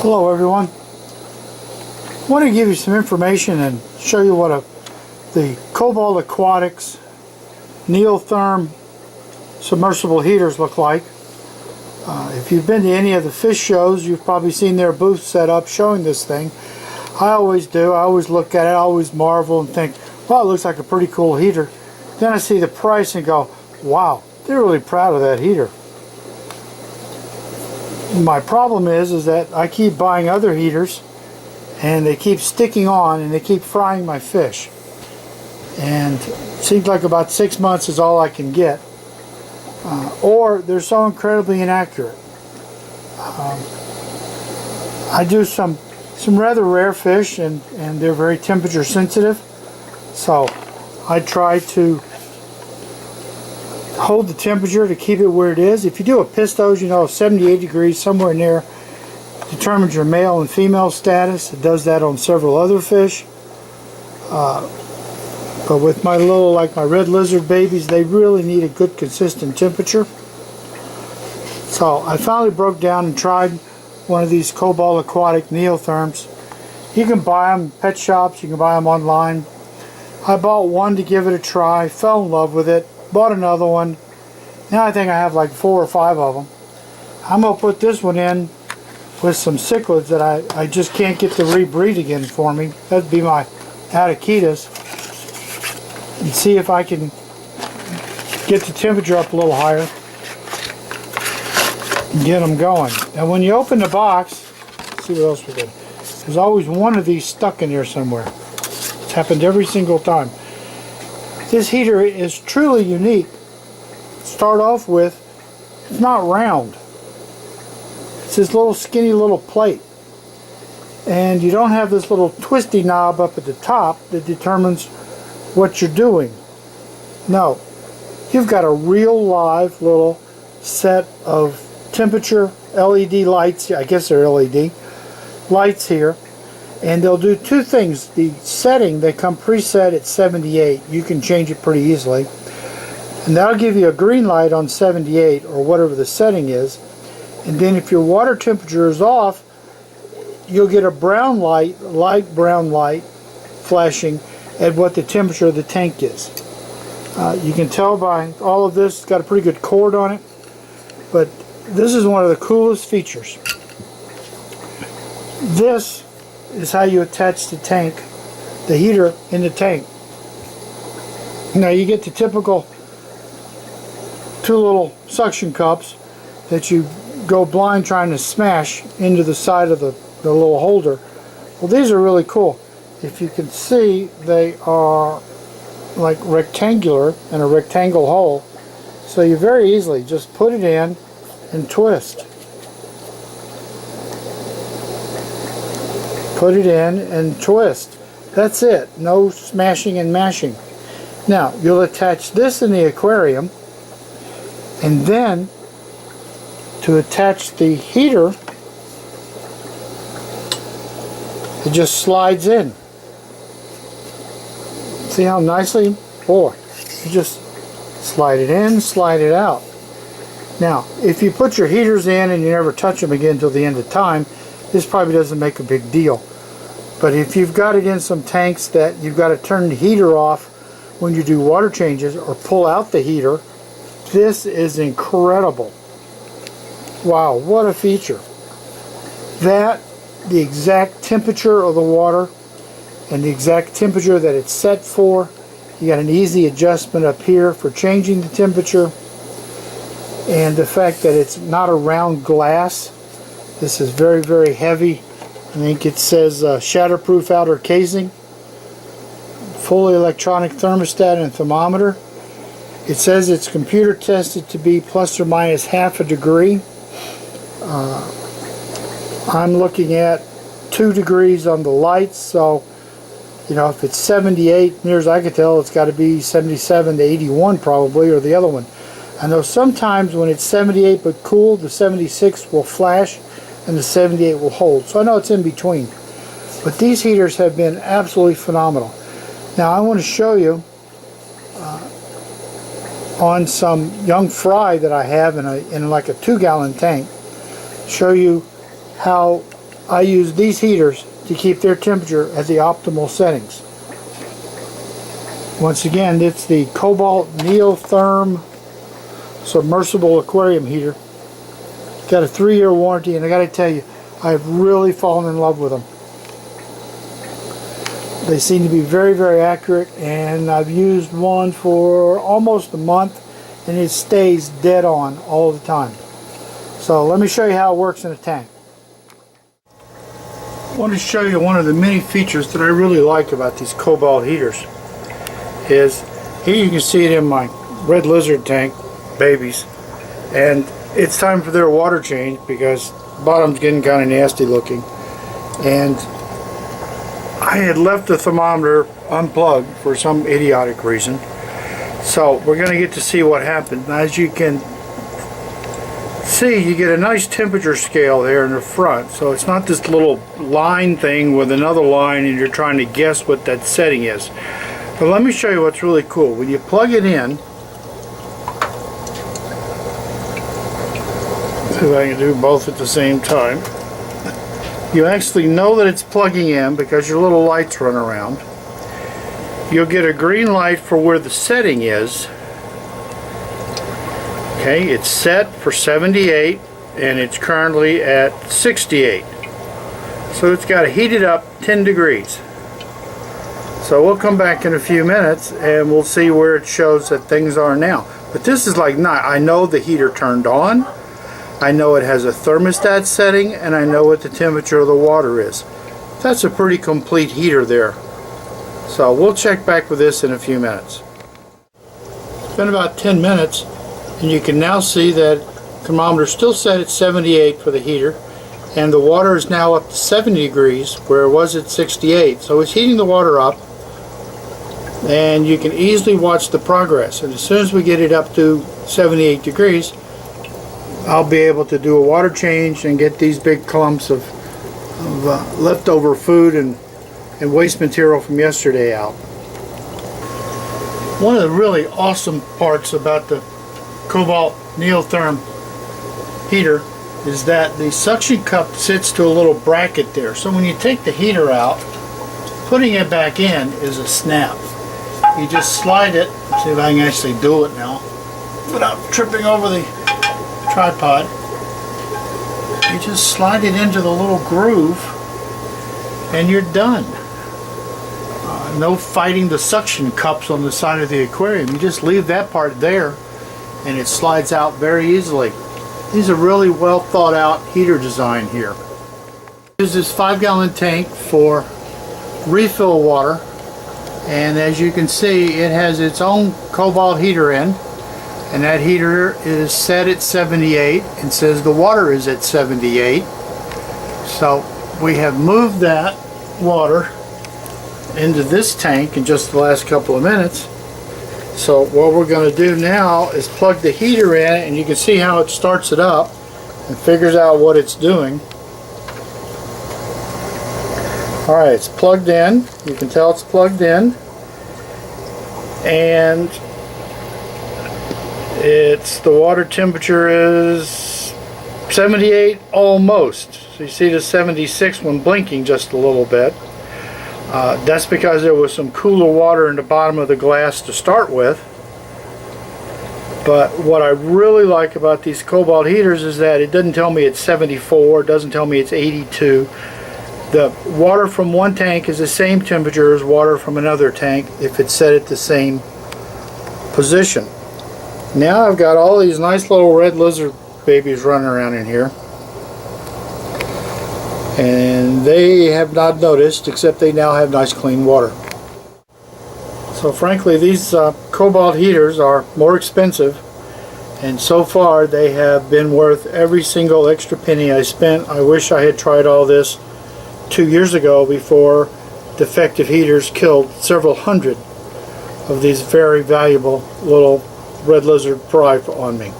Hello everyone. I want to give you some information and show you what the Cobalt Aquatics Neo-Therm submersible heaters look like. If you've been to any of the fish shows, you've probably seen their booth set up showing this thing. I always do. I always look at it, I always marvel and think, wow, it looks like a pretty cool heater. Then I see the price and go, wow, they're really proud of that heater. My problem is that I keep buying other heaters and they keep sticking on and they keep frying my fish. And it seems like about 6 months is all I can get. Or they're so incredibly inaccurate. I do some rather rare fish and they're very temperature sensitive. So I try to hold the temperature to keep it where it is. If you do a pistos, you know, 78 degrees, somewhere in there, determines your male and female status. It does that on several other fish. But with my little, like my red lizard babies, they really need a good consistent temperature. So I finally broke down and tried one of these Cobalt Aquatic Neo-Therms. You can buy them in pet shops, you can buy them online. I bought one to give it a try, fell in love with it, bought another one. Now I think I have like 4 or 5 of them. I'm going to put this one in with some cichlids that I just can't get to rebreed again for me. That'd be my Ataquitas. And see if I can get the temperature up a little higher and get them going. Now when you open the box, let's see what else we did. There's always one of these stuck in there somewhere. It's happened every single time. This heater is truly unique. Start off with, it's not round. It's this little skinny little plate. And you don't have this little twisty knob up at the top that determines what you're doing. No, you've got a real live little set of temperature LED lights. I guess they're LED lights here, and they'll do 2 things. The setting, they come preset at 78. You can change it pretty easily, and that'll give you a green light on 78 or whatever the setting is. And then if your water temperature is off, you'll get a brown light, light brown light flashing at what the temperature of the tank is. You can tell by all of this, it's got a pretty good cord on it, but this is one of the coolest features. This is how you attach the tank, the heater in the tank. Now you get the typical 2 little suction cups that you go blind trying to smash into the side of the little holder. Well, these are really cool. If you can see, they are like rectangular in a rectangle hole, so you very easily just put it in and twist. Put it in and twist. That's it. No smashing and mashing. Now you'll attach this in the aquarium, and then to attach the heater, it just slides in. See how nicely? Boy, you just slide it in, slide it out. Now, if you put your heaters in and you never touch them again until the end of time, this probably doesn't make a big deal. But if you've got it in some tanks that you've got to turn the heater off when you do water changes or pull out the heater, this is incredible. Wow, what a feature. That, the exact temperature of the water, and the exact temperature that it's set for. You got an easy adjustment up here for changing the temperature, and the fact that it's not a round glass. This is very, very heavy. I think it says shatterproof outer casing, fully electronic thermostat and thermometer. It says it's computer tested to be plus or minus ½ a degree. I'm looking at 2 degrees on the lights, so you know, if it's 78, near as I can tell, it's got to be 77 to 81 probably, or the other one. I know sometimes when it's 78 but cool, the 76 will flash and the 78 will hold. So I know it's in between. But these heaters have been absolutely phenomenal. Now I want to show you on some young fry that I have in like a 2-gallon tank, show you how I use these heaters to keep their temperature at the optimal settings. Once again, it's the Cobalt Neo-Therm submersible aquarium heater. Got a 3-year warranty, and I got to tell you, I've really fallen in love with them. They seem to be very, very accurate, and I've used one for almost a month, and it stays dead on all the time. So let me show you how it works in a tank. I want to show you one of the many features that I really like about these Cobalt heaters. Is here you can see it in my red lizard tank babies, and it's time for their water change because the bottom's getting kind of nasty looking, and I had left the thermometer unplugged for some idiotic reason. So we're going to get to see what happens. Now, as you can see, you get a nice temperature scale there in the front, so it's not this little line thing with another line and you're trying to guess what that setting is. But let me show you what's really cool. When you plug it in, see if I can do both at the same time. You actually know that it's plugging in because your little lights run around. You'll get a green light for where the setting is. Okay, it's set for 78 and it's currently at 68. So it's got to heat it up 10 degrees. So we'll come back in a few minutes and we'll see where it shows that things are now. But this is like not, I know the heater turned on, I know it has a thermostat setting, and I know what the temperature of the water is. That's a pretty complete heater there. So we'll check back with this in a few minutes. It's been about 10 minutes and you can now see that the thermometer is still set at 78 for the heater, and the water is now up to 70 degrees where it was at 68. So it's heating the water up, and you can easily watch the progress. And as soon as we get it up to 78 degrees, I'll be able to do a water change and get these big clumps of leftover food and waste material from yesterday out. One of the really awesome parts about the Cobalt Neo-Therm heater is that the suction cup sits to a little bracket there. So when you take the heater out, putting it back in is a snap. You just slide it. Let's see if I can actually do it now without tripping over the tripod. You just slide it into the little groove and you're done. No fighting the suction cups on the side of the aquarium. You just leave that part there and it slides out very easily. These are really well thought out heater design here. Use this 5-gallon tank for refill water, and as you can see, it has its own Cobalt heater in, and that heater is set at 78 and says the water is at 78. So we have moved that water into this tank in just the last couple of minutes. So what we're going to do now is plug the heater in, and you can see how it starts it up and figures out what it's doing. Alright, it's plugged in. You can tell it's plugged in. And the water temperature is 78 almost. So you see the 76 when blinking just a little bit. That's because there was some cooler water in the bottom of the glass to start with. But what I really like about these Cobalt heaters is that it doesn't tell me it's 74, it doesn't tell me it's 82. The water from one tank is the same temperature as water from another tank if it's set at the same position. Now I've got all these nice little red lizard babies running around in here, and they have not noticed, except they now have nice clean water. So frankly, these Cobalt heaters are more expensive, and so far they have been worth every single extra penny I spent. I wish I had tried all this 2 years ago before defective heaters killed several hundred of these very valuable little red lizard fry on me.